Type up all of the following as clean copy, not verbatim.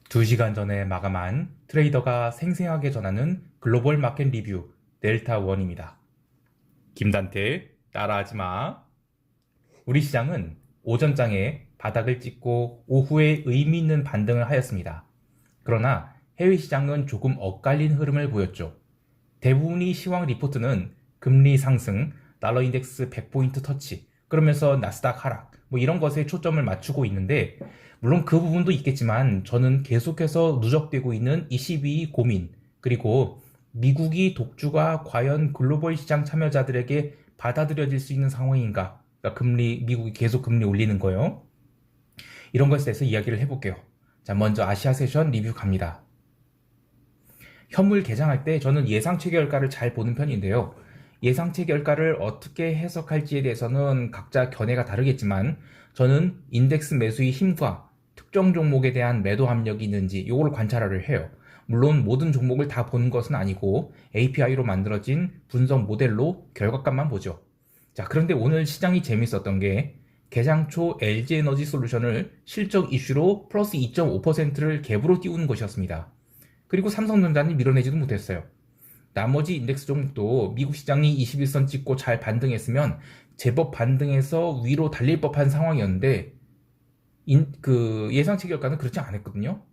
2시간 전에 마감한 트레이더가 생생하게 전하는 글로벌 마켓 리뷰 델타1입니다. 김단태, 따라하지 마. 우리 시장은 오전장에 바닥을 찍고 오후에 의미 있는 반등을 하였습니다. 그러나 해외 시장은 조금 엇갈린 흐름을 보였죠. 대부분이 시황 리포트는 금리 상승, 달러 인덱스 100포인트 터치, 그러면서 나스닥 하락, 이런 것에 초점을 맞추고 있는데, 물론 그 부분도 있겠지만 저는 계속해서 누적되고 있는 22 고민, 그리고 미국이 독주가 과연 글로벌 시장 참여자들에게 받아들여질 수 있는 상황인가, 그러니까 미국이 계속 금리 올리는 거요. 이런 것에 대해서 이야기를 해볼게요. 자, 먼저 아시아 세션 리뷰 갑니다. 현물 개장할 때 저는 예상치 결과를 잘 보는 편인데요. 예상치 결과를 어떻게 해석할지에 대해서는 각자 견해가 다르겠지만 저는 인덱스 매수의 힘과 특정 종목에 대한 매도 압력이 있는지 이걸 관찰을 해요. 물론 모든 종목을 다 보는 것은 아니고 API로 만들어진 분석 모델로 결과값만 보죠. 자, 그런데 오늘 시장이 재밌었던 게 개장 초 LG에너지솔루션을 실적 이슈로 플러스 2.5%를 갭으로 띄우는 것이었습니다. 그리고 삼성전자는 밀어내지도 못했어요. 나머지 인덱스 종목도 미국 시장이 21선 찍고 잘 반등했으면 제법 반등해서 위로 달릴 법한 상황이었는데 예상치 결과는 그렇지 않았거든요.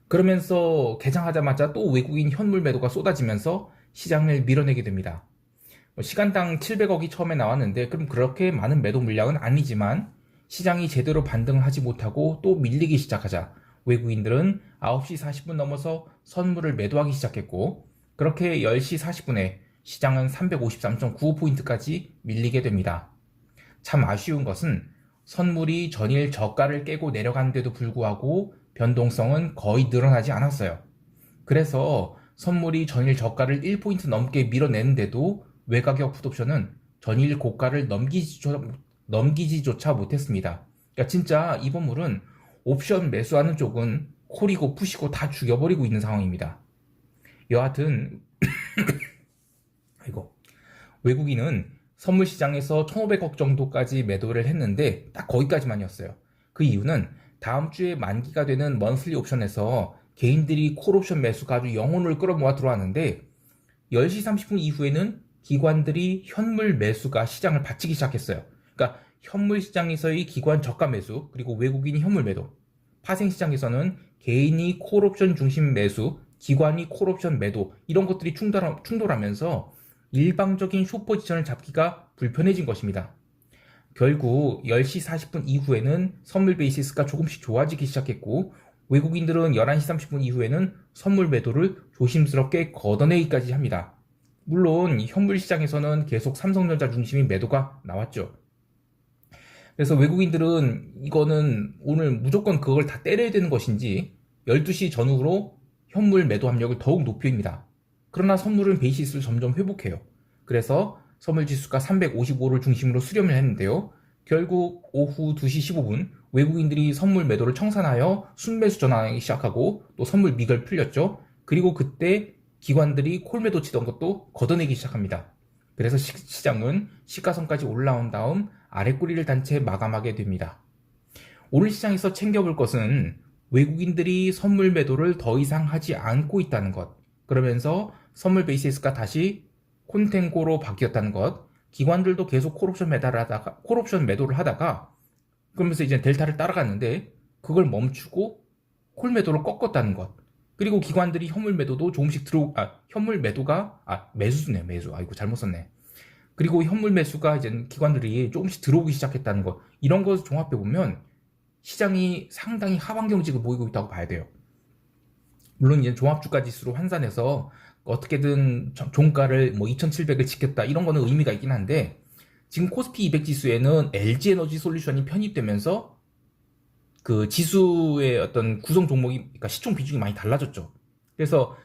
그러면서 개장하자마자 또 외국인 현물 매도가 쏟아지면서 시장을 밀어내게 됩니다. 시간당 700억이 처음에 나왔는데 그럼 그렇게 많은 매도 물량은 아니지만 시장이 제대로 반등을 하지 못하고 또 밀리기 시작하자 외국인들은 9시 40분 넘어서 선물을 매도하기 시작했고, 그렇게 10시 40분에 시장은 353.95포인트까지 밀리게 됩니다. 참 아쉬운 것은 선물이 전일 저가를 깨고 내려갔는데도 불구하고 변동성은 거의 늘어나지 않았어요. 그래서 선물이 전일 저가를 1포인트 넘게 밀어내는데도 외가격 풋옵션은 전일 고가를 넘기지조차 못했습니다. 그러니까 진짜 이번 물은 옵션 매수하는 쪽은 콜이고 푸시고 다 죽여버리고 있는 상황입니다. 여하튼 외국인은 선물 시장에서 1,500억 정도까지 매도를 했는데 딱 거기까지만이었어요. 그 이유는 다음 주에 만기가 되는 먼슬리 옵션에서 개인들이 콜 옵션 매수가 아주 영혼을 끌어모아 들어왔는데 10시 30분 이후에는 기관들이 현물 매수가 시장을 바치기 시작했어요. 그러니까 현물 시장에서의 기관 저가 매수, 그리고 외국인이 현물 매도, 파생 시장에서는 개인이 콜옵션 중심 매수, 기관이 콜옵션 매도, 이런 것들이 충돌하면서 일방적인 숏포지션을 잡기가 불편해진 것입니다. 결국 10시 40분 이후에는 선물 베이시스가 조금씩 좋아지기 시작했고, 외국인들은 11시 30분 이후에는 선물 매도를 조심스럽게 걷어내기까지 합니다. 물론 현물 시장에서는 계속 삼성전자 중심의 매도가 나왔죠. 그래서 외국인들은 이거는 오늘 무조건 그걸 다 때려야 되는 것인지 12시 전후로 현물 매도 압력을 더욱 높입니다. 그러나 선물은 베이시스를 점점 회복해요. 그래서 선물 지수가 355를 중심으로 수렴을 했는데요. 결국 오후 2시 15분 외국인들이 선물 매도를 청산하여 순매수 전환하기 시작하고 또 선물 미결 풀렸죠. 그리고 그때 기관들이 콜매도 치던 것도 걷어내기 시작합니다. 그래서 시장은 시가선까지 올라온 다음 아랫꼬리를 단 채 마감하게 됩니다. 오늘 시장에서 챙겨볼 것은 외국인들이 선물 매도를 더 이상 하지 않고 있다는 것, 그러면서 선물 베이시스가 다시 콘텐고로 바뀌었다는 것, 기관들도 계속 콜옵션 매도를 하다가 그러면서 이제 델타를 따라갔는데 그걸 멈추고 콜 매도를 꺾었다는 것, 그리고 기관들이 현물 매도도 조금씩 매수. 아이고, 잘못 썼네. 그리고 현물 매수가 이제 기관들이 조금씩 들어오기 시작했다는 것, 이런 것을 종합해 보면 시장이 상당히 하방 경직을 보이고 있다고 봐야 돼요. 물론 이제 종합주가 지수로 환산해서 어떻게든 종가를 2,700을 지켰다, 이런 거는 의미가 있긴 한데, 지금 코스피 200 지수에는 LG 에너지 솔루션이 편입되면서 그 지수의 어떤 구성 종목이, 그러니까 시총 비중이 많이 달라졌죠. 그래서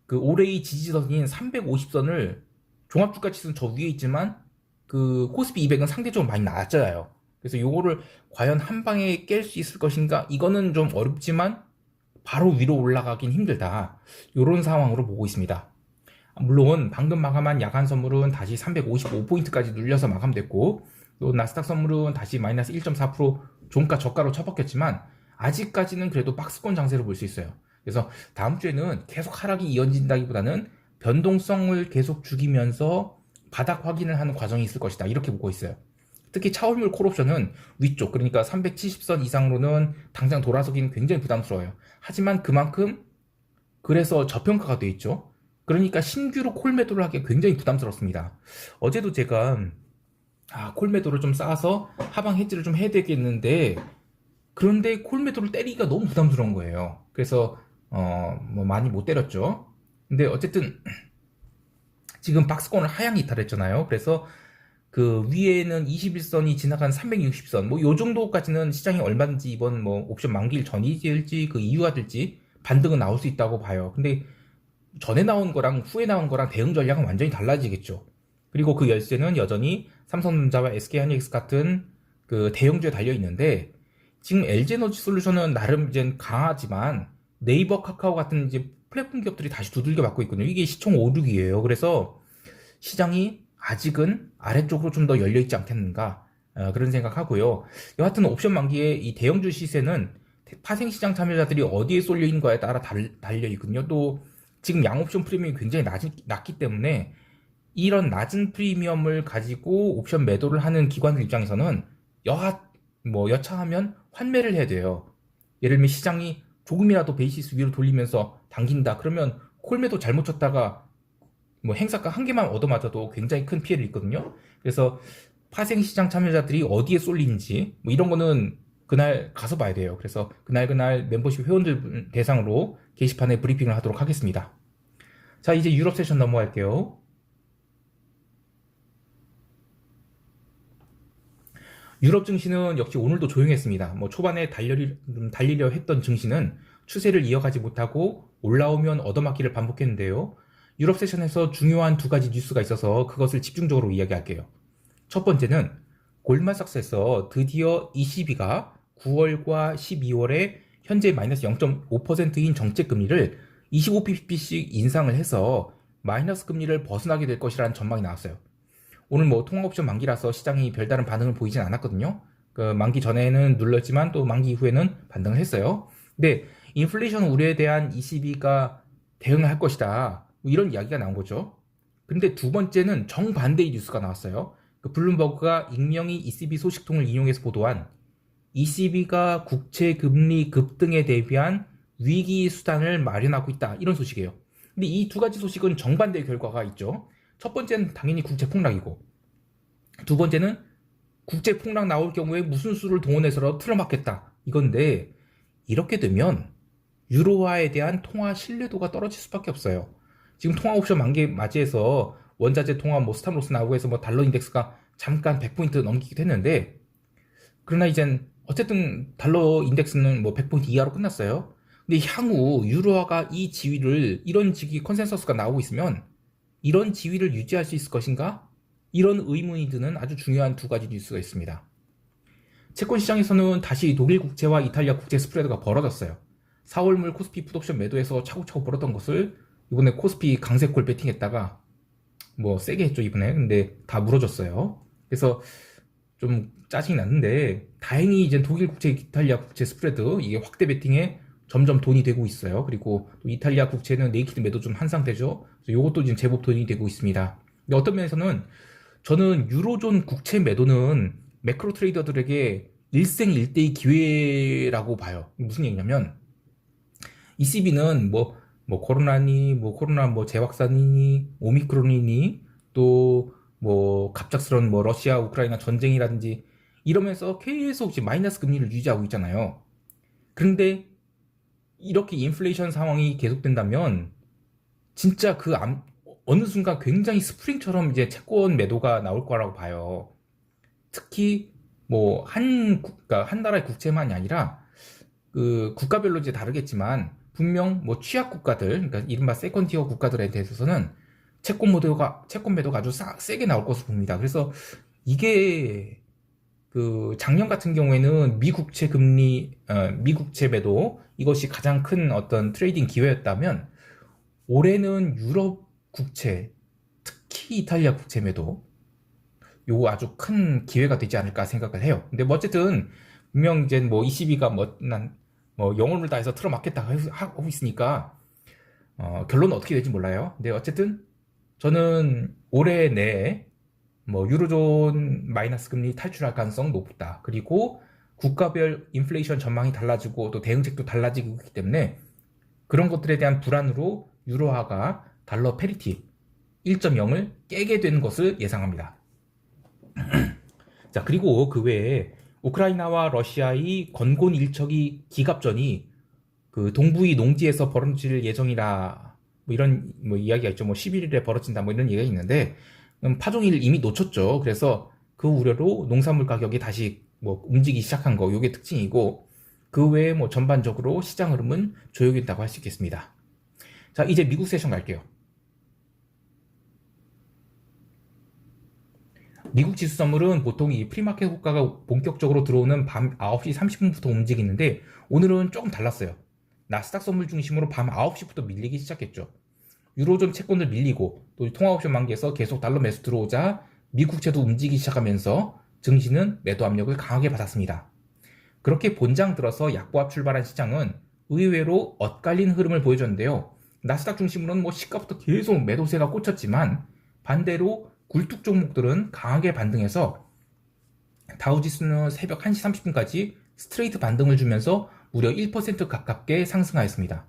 그 올해의 지지선인 350선을 종합주가 지수는 저 위에 있지만 그 코스피 200은 상대적으로 많이 낮아요. 그래서 요거를 과연 한 방에 깰 수 있을 것인가? 이거는 좀 어렵지만 바로 위로 올라가긴 힘들다, 요런 상황으로 보고 있습니다. 물론 방금 마감한 야간 선물은 다시 355포인트까지 눌려서 마감됐고, 또 나스닥 선물은 다시 마이너스 1.4% 종가 저가로 쳐박혔지만 아직까지는 그래도 박스권 장세로 볼 수 있어요. 그래서 다음 주에는 계속 하락이 이어진다기보다는 변동성을 계속 죽이면서 바닥 확인을 하는 과정이 있을 것이다. 이렇게 보고 있어요. 특히 차월물 콜옵션은 위쪽, 그러니까 370선 이상으로는 당장 돌아서기는 굉장히 부담스러워요. 하지만 그만큼 그래서 저평가가 돼 있죠. 그러니까 신규로 콜 매도를 하기 굉장히 부담스럽습니다. 어제도 제가 콜 매도를 좀 쌓아서 하방 해지를 좀 해야 되겠는데, 그런데 콜 매도를 때리기가 너무 부담스러운 거예요. 그래서 뭐 많이 못 때렸죠. 근데 어쨌든 지금 박스권을 하향 이탈했잖아요. 그래서 그 위에는 21선이 지나간 360선 뭐 요 정도까지는 시장이 얼마든지 이번 뭐 옵션 만기일 전이 될지 그 이유가 될지 반등은 나올 수 있다고 봐요. 근데 전에 나온 거랑 후에 나온 거랑 대응 전략은 완전히 달라지겠죠. 그리고 그 열쇠는 여전히 삼성전자와 SK하이닉스 같은 그 대형주에 달려 있는데, 지금 LG에너지솔루션은 나름 이제 강하지만 네이버, 카카오 같은 이제 플랫폼 기업들이 다시 두들겨 맞고 있거든요. 이게 시총 5, 6위예요. 그래서 시장이 아직은 아래쪽으로 좀 더 열려 있지 않겠는가, 그런 생각하고요. 여하튼 옵션 만기에 이 대형주 시세는 파생시장 참여자들이 어디에 쏠려 있는 거에 따라 달려 있거든요. 또 지금 양옵션 프리미엄이 굉장히 낮기 때문에 이런 낮은 프리미엄을 가지고 옵션 매도를 하는 기관들 입장에서는 여차하면 환매를 해야 돼요. 예를 들면 시장이 조금이라도 베이시스 위로 돌리면서 당긴다. 그러면 콜매도 잘못 쳤다가 뭐 행사가 한 개만 얻어맞아도 굉장히 큰 피해를 입거든요. 그래서 파생시장 참여자들이 어디에 쏠리는지 뭐 이런 거는 그날 가서 봐야 돼요. 그래서 그날 멤버십 회원들 대상으로 게시판에 브리핑을 하도록 하겠습니다. 자, 이제 유럽 세션 넘어갈게요. 유럽 증시는 역시 오늘도 조용했습니다. 뭐 초반에 달리려 했던 증시는 추세를 이어가지 못하고 올라오면 얻어맞기를 반복했는데요. 유럽 세션에서 중요한 두 가지 뉴스가 있어서 그것을 집중적으로 이야기할게요. 첫 번째는 골드만삭스에서 드디어 ECB가 9월과 12월에 현재 마이너스 0.5%인 정책 금리를 25bp씩 인상을 해서 마이너스 금리를 벗어나게 될 것이라는 전망이 나왔어요. 오늘 뭐 통화옵션 만기라서 시장이 별다른 반응을 보이진 않았거든요. 그 만기 전에는 눌렀지만 또 만기 이후에는 반등을 했어요. 근데 인플레이션 우려에 대한 ECB가 대응을 할 것이다, 뭐 이런 이야기가 나온 거죠. 근데 두 번째는 정반대의 뉴스가 나왔어요. 그 블룸버그가 익명의 ECB 소식통을 인용해서 보도한 ECB가 국채 금리 급등에 대비한 위기 수단을 마련하고 있다, 이런 소식이에요. 근데 이 두 가지 소식은 정반대의 결과가 있죠. 첫 번째는 당연히 국채 폭락이고, 두 번째는 국채 폭락 나올 경우에 무슨 수를 동원해서 틀어막겠다, 이건데, 이렇게 되면 유로화에 대한 통화 신뢰도가 떨어질 수밖에 없어요. 지금 통화 옵션 만기 맞이해서 원자재 통화 뭐 스탑로스 나오고 해서 뭐 달러 인덱스가 잠깐 100포인트 넘기기도 했는데, 그러나 이젠 어쨌든 달러 인덱스는 뭐 100포인트 이하로 끝났어요. 근데 향후 유로화가 이 지위를, 이런 지위 컨센서스가 나오고 있으면 이런 지위를 유지할 수 있을 것인가? 이런 의문이 드는 아주 중요한 두 가지 뉴스가 있습니다. 채권 시장에서는 다시 독일 국채와 이탈리아 국채 스프레드가 벌어졌어요. 4월물 코스피 풋옵션 매도해서 차곡차곡 벌었던 것을 이번에 코스피 강세콜 베팅했다가 뭐 세게 했죠, 이번에. 근데 다 무너졌어요. 그래서 좀 짜증이 났는데, 다행히 이제 독일 국채, 이탈리아 국채 스프레드 이게 확대 베팅에 점점 돈이 되고 있어요. 그리고 또 이탈리아 국채는 네이키드 매도 좀 한 상태죠. 그래서 이것도 지금 제법 돈이 되고 있습니다. 근데 어떤 면에서는 저는 유로존 국채 매도는 매크로 트레이더들에게 일생일대의 기회라고 봐요. 무슨 얘기냐면 ECB는 뭐 코로나니, 뭐 코로나 뭐 재확산이니, 오미크론이니, 또 뭐 갑작스러운 뭐 러시아 우크라이나 전쟁이라든지 이러면서 계속 지금 마이너스 금리를 유지하고 있잖아요. 그런데 이렇게 인플레이션 상황이 계속된다면 진짜 어느 순간 굉장히 스프링처럼 이제 채권 매도가 나올 거라고 봐요. 특히 뭐 그러니까 한 나라의 국채만이 아니라 그 국가별로 이제 다르겠지만 분명 뭐 취약 국가들, 그러니까 이른바 세컨티어 국가들에 대해서는 채권 매도가 아주 세게 나올 것으로 봅니다. 그래서 이게 그 작년 같은 경우에는 미국채 금리, 미국채 매도, 이것이 가장 큰 어떤 트레이딩 기회였다면 올해는 유럽 국채, 특히 이탈리아 국채 매도, 요거 아주 큰 기회가 되지 않을까 생각을 해요. 근데 뭐 어쨌든 분명 이제 뭐 ECB가 뭐 영혼을 다해서 틀어막겠다 하고 있으니까 결론은 어떻게 될지 몰라요. 근데 어쨌든 저는 올해 내에 뭐 유로존 마이너스 금리 탈출할 가능성 높다. 그리고 국가별 인플레이션 전망이 달라지고 또 대응책도 달라지고 있기 때문에 그런 것들에 대한 불안으로 유로화가 달러 페리티 1.0을 깨게 되는 것을 예상합니다. 자, 그리고 그 외에 우크라이나와 러시아의 건곤 일척이 기갑전이 그 동부의 농지에서 벌어질 예정이라 뭐 이런 뭐 이야기가 있죠. 뭐 11일에 벌어진다 뭐 이런 얘기가 있는데 파종일 이미 놓쳤죠. 그래서 그 우려로 농산물 가격이 다시 뭐 움직이기 시작한 거 요게 특징이고 그 외에 뭐 전반적으로 시장 흐름은 조용했다고 할 수 있겠습니다. 자, 이제 미국 세션 갈게요. 미국 지수 선물은 보통 이 프리마켓 호가가 본격적으로 들어오는 밤 9시 30분부터 움직이는데 오늘은 조금 달랐어요. 나스닥 선물 중심으로 밤 9시부터 밀리기 시작했죠. 유로존 채권을 밀리고 또 통화옵션 만기에서 계속 달러 매수 들어오자 미국채도 움직이기 시작하면서 증시는 매도 압력을 강하게 받았습니다. 그렇게 본장 들어서 약보합 출발한 시장은 의외로 엇갈린 흐름을 보여줬는데요. 나스닥 중심으로는 뭐 시가부터 계속 매도세가 꽂혔지만 반대로 굴뚝 종목들은 강하게 반등해서 다우지수는 새벽 1시 30분까지 스트레이트 반등을 주면서 무려 1% 가깝게 상승하였습니다.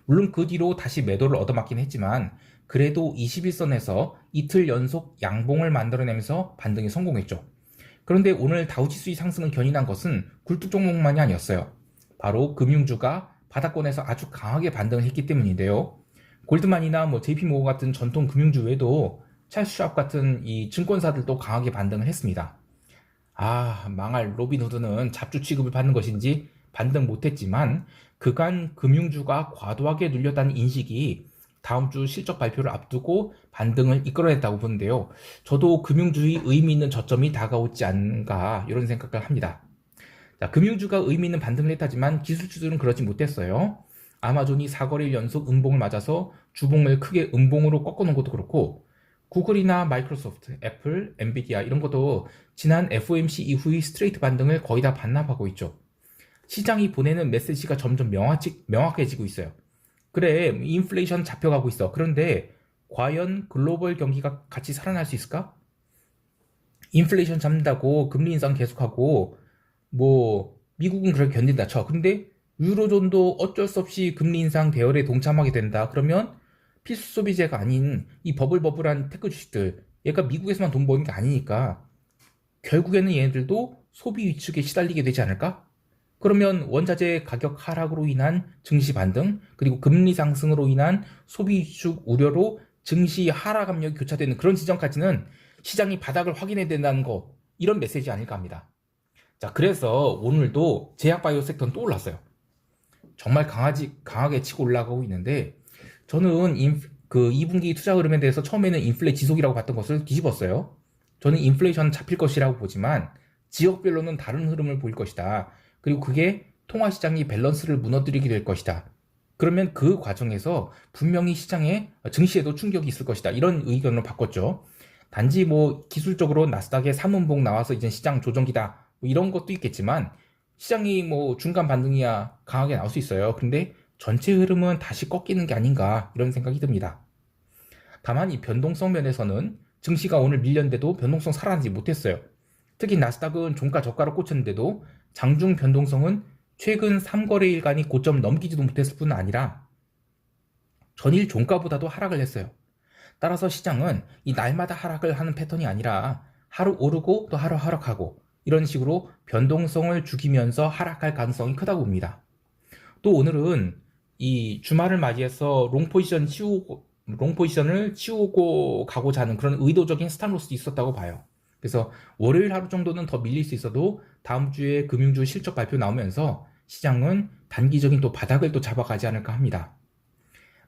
물론 그 뒤로 다시 매도를 얻어맞긴 했지만 그래도 21선에서 이틀 연속 양봉을 만들어내면서 반등에 성공했죠. 그런데 오늘 다우지수의 상승을 견인한 것은 굴뚝 종목만이 아니었어요. 바로 금융주가 바닥권에서 아주 강하게 반등을 했기 때문인데요. 골드만이나 뭐 JP모건 같은 전통 금융주 외에도 찰스 샵 같은 이 증권사들도 강하게 반등을 했습니다. 망할 로빈후드는 잡주 취급을 받는 것인지 반등 못했지만 그간 금융주가 과도하게 눌렸다는 인식이 다음 주 실적 발표를 앞두고 반등을 이끌어냈다고 보는데요. 저도 금융주의 의미 있는 저점이 다가오지 않은가 이런 생각을 합니다. 자, 금융주가 의미 있는 반등을 했다지만 기술주들은 그러지 못했어요. 아마존이 4거래일 연속 음봉을 맞아서 주봉을 크게 음봉으로 꺾어놓은 것도 그렇고 구글이나 마이크로소프트, 애플, 엔비디아 이런 것도 지난 FOMC 이후의 스트레이트 반등을 거의 다 반납하고 있죠. 시장이 보내는 메시지가 점점 명확해지고 있어요. 그래, 인플레이션 잡혀가고 있어. 그런데 과연 글로벌 경기가 같이 살아날 수 있을까? 인플레이션 잡는다고 금리 인상 계속하고 뭐 미국은 그렇게 견딘다 쳐. 근데 유로존도 어쩔 수 없이 금리 인상 대열에 동참하게 된다. 그러면 필수 소비재가 아닌 이 버블버블한 테크 주식들, 얘가 미국에서만 돈 버는 게 아니니까 결국에는 얘네들도 소비 위축에 시달리게 되지 않을까? 그러면 원자재 가격 하락으로 인한 증시 반등, 그리고 금리 상승으로 인한 소비 위축 우려로 증시 하락 압력이 교차되는 그런 지점까지는 시장이 바닥을 확인해야 된다는 거, 이런 메시지 아닐까 합니다. 자, 그래서 오늘도 제약바이오 섹터는 또 올랐어요. 정말 강하게 치고 올라가고 있는데 저는 2분기 투자 흐름에 대해서 처음에는 인플레 지속이라고 봤던 것을 뒤집었어요. 저는 인플레이션 잡힐 것이라고 보지만 지역별로는 다른 흐름을 보일 것이다. 그리고 그게 통화시장이 밸런스를 무너뜨리게 될 것이다. 그러면 그 과정에서 분명히 시장에 증시에도 충격이 있을 것이다. 이런 의견을 바꿨죠. 단지 뭐 기술적으로 나스닥에 3운봉 나와서 이제 시장 조정기다. 뭐 이런 것도 있겠지만 시장이 뭐 중간 반등이야 강하게 나올 수 있어요. 근데 전체 흐름은 다시 꺾이는 게 아닌가 이런 생각이 듭니다. 다만 이 변동성 면에서는 증시가 오늘 밀렸는데도 변동성 살아나지 못했어요. 특히 나스닥은 종가 저가로 꽂혔는데도 장중 변동성은 최근 3거래일간이 고점 넘기지도 못했을 뿐 아니라 전일 종가보다도 하락을 했어요. 따라서 시장은 이 날마다 하락을 하는 패턴이 아니라 하루 오르고 또 하루 하락하고 이런 식으로 변동성을 죽이면서 하락할 가능성이 크다고 봅니다. 또 오늘은 이 주말을 맞이해서 롱포지션을 치우고 가고자 하는 그런 의도적인 스탑로스도 있었다고 봐요. 그래서 월요일 하루 정도는 더 밀릴 수 있어도 다음 주에 금융주 실적 발표 나오면서 시장은 단기적인 또 바닥을 또 잡아가지 않을까 합니다.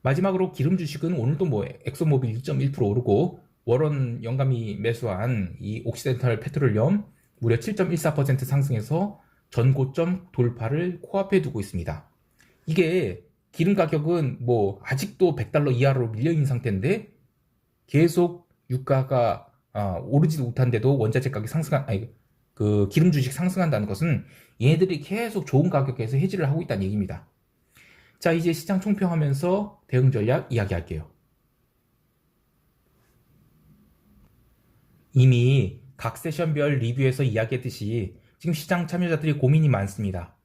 마지막으로 기름 주식은 오늘도 뭐 엑소모빌 2.1% 오르고 워런 영감이 매수한 이 옥시덴탈 페트롤리엄 무려 7.14% 상승해서 전고점 돌파를 코앞에 두고 있습니다. 이게 기름 가격은 뭐 아직도 $100 이하로 밀려있는 상태인데 계속 유가가 오르지도 못한데도 원자재 가격이 기름 주식 상승한다는 것은 얘네들이 계속 좋은 가격에서 해지를 하고 있다는 얘기입니다. 자, 이제 시장 총평하면서 대응 전략 이야기할게요. 이미 각 세션별 리뷰에서 이야기했듯이 지금 시장 참여자들이 고민이 많습니다.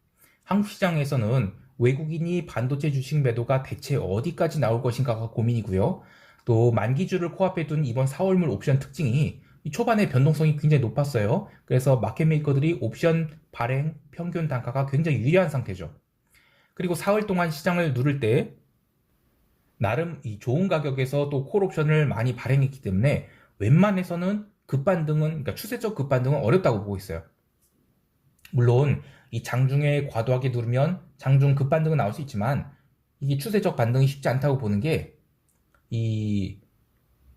한국 시장에서는 외국인이 반도체 주식 매도가 대체 어디까지 나올 것인가가 고민이고요. 또 만기주를 코앞에 둔 이번 4월물 옵션 특징이 초반에 변동성이 굉장히 높았어요. 그래서 마켓메이커들이 옵션 발행 평균 단가가 굉장히 유리한 상태죠. 그리고 4월 동안 시장을 누를 때 나름 이 좋은 가격에서 또 콜옵션을 많이 발행했기 때문에 웬만해서는 급반등은, 그러니까 추세적 급반등은 어렵다고 보고 있어요. 물론 이 장중에 과도하게 누르면 장중 급반등은 나올 수 있지만 이게 추세적 반등이 쉽지 않다고 보는 게 이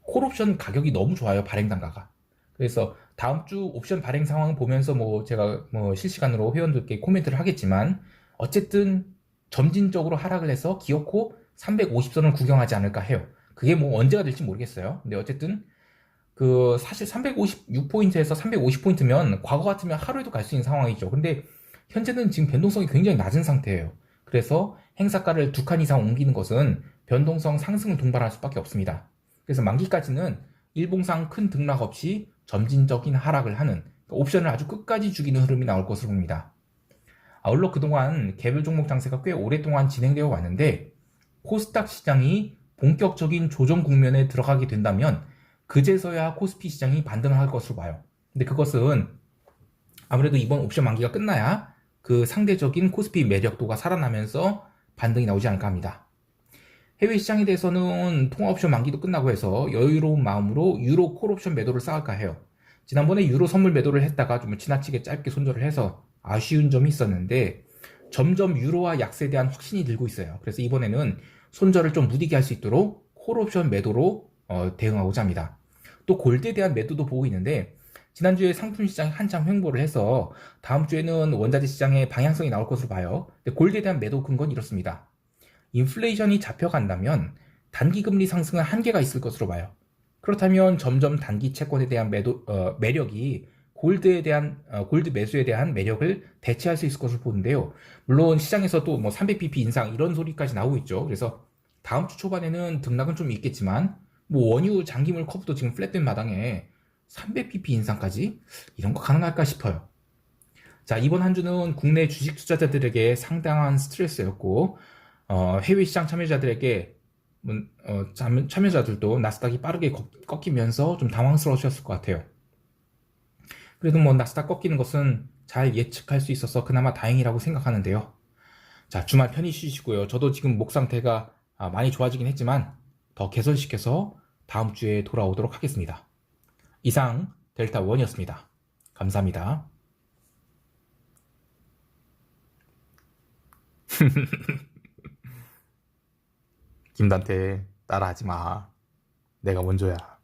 콜옵션 가격이 너무 좋아요, 발행 단가가. 그래서 다음 주 옵션 발행 상황 보면서 뭐 제가 뭐 실시간으로 회원들께 코멘트를 하겠지만 어쨌든 점진적으로 하락을 해서 기어코 350선을 구경하지 않을까 해요. 그게 뭐 언제가 될지 모르겠어요. 근데 어쨌든 그 사실 356포인트에서 350포인트면 과거 같으면 하루에도 갈 수 있는 상황이죠. 근데 현재는 지금 변동성이 굉장히 낮은 상태예요. 그래서 행사가를 2칸 이상 옮기는 것은 변동성 상승을 동반할 수밖에 없습니다. 그래서 만기까지는 일봉상 큰 등락 없이 점진적인 하락을 하는, 옵션을 아주 끝까지 죽이는 흐름이 나올 것으로 봅니다. 아울러 그동안 개별 종목 장세가 꽤 오랫동안 진행되어 왔는데 코스닥 시장이 본격적인 조정 국면에 들어가게 된다면 그제서야 코스피 시장이 반등을 할 것으로 봐요. 근데 그것은 아무래도 이번 옵션 만기가 끝나야 그 상대적인 코스피 매력도가 살아나면서 반등이 나오지 않을까 합니다. 해외 시장에 대해서는 통화옵션 만기도 끝나고 해서 여유로운 마음으로 유로 콜옵션 매도를 쌓을까 해요. 지난번에 유로 선물 매도를 했다가 좀 지나치게 짧게 손절을 해서 아쉬운 점이 있었는데 점점 유로화 약세에 대한 확신이 들고 있어요. 그래서 이번에는 손절을 좀 무디게 할 수 있도록 콜옵션 매도로 대응하고자 합니다. 또 골드에 대한 매도도 보고 있는데 지난주에 상품 시장이 한참 횡보를 해서 다음 주에는 원자재 시장의 방향성이 나올 것으로 봐요. 근데 골드에 대한 매도 근거는 이렇습니다. 인플레이션이 잡혀간다면 단기 금리 상승은 한계가 있을 것으로 봐요. 그렇다면 점점 단기 채권에 대한 매력이 골드에 대한 골드 매수에 대한 매력을 대체할 수 있을 것으로 보는데요. 물론 시장에서도 뭐 300bp 인상 이런 소리까지 나오고 있죠. 그래서 다음 주 초반에는 등락은 좀 있겠지만 뭐 원유 장기물 커브도 지금 플랫된 마당에 300bp 인상까지 이런 거 가능할까 싶어요. 자, 이번 한 주는 국내 주식 투자자들에게 상당한 스트레스였고 해외 시장 참여자들에게 참여자들도 나스닥이 빠르게 꺾이면서 좀 당황스러우셨을 것 같아요. 그래도 뭐 나스닥 꺾이는 것은 잘 예측할 수 있어서 그나마 다행이라고 생각하는데요. 자, 주말 편히 쉬시고요. 저도 지금 목 상태가 많이 좋아지긴 했지만 더 개선시켜서 다음 주에 돌아오도록 하겠습니다. 이상 델타원이었습니다. 감사합니다. 김단태 따라하지 마. 내가 먼저야.